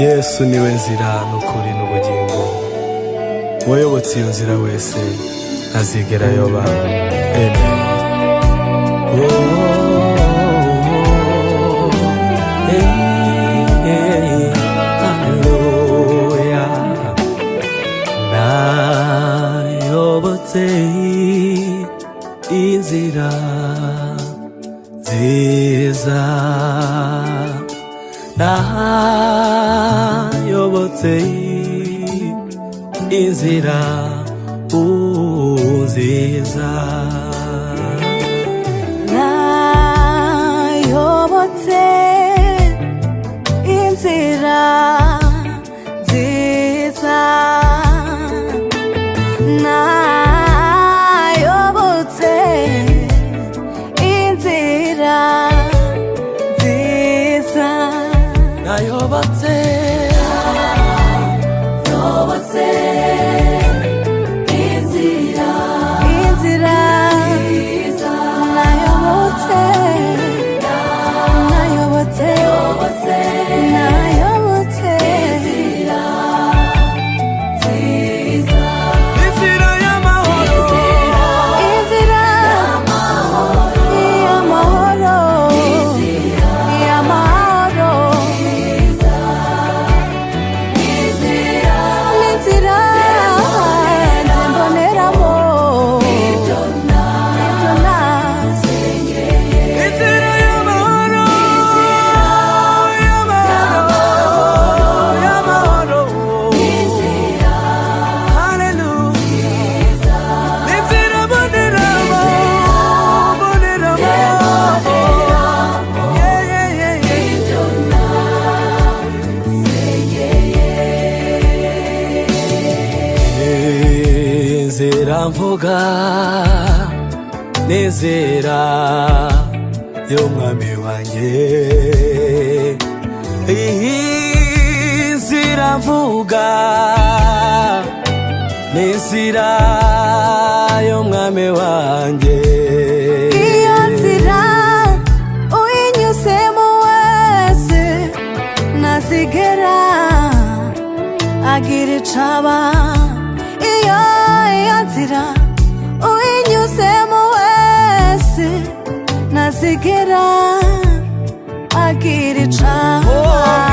Yesu niwe nzira n'ukuri n'ubugingo, uwayobotse iyo nzira wese ntazigera ayoba. Amen. Hallelujah. Nayobotse inzira nziza, nayobotse inzira nziza, nayobotse inzira nziza, nayobotse inzira nziza, nayobotse mvuga nezera y'umwami wanjye, inzira mvuga nezera y'umwami wanjye, iyo nzira uyinyuzemo wese ntazigera agira icaba. Iyo nzira uyinyuzemo wese ntazigera agira icaba.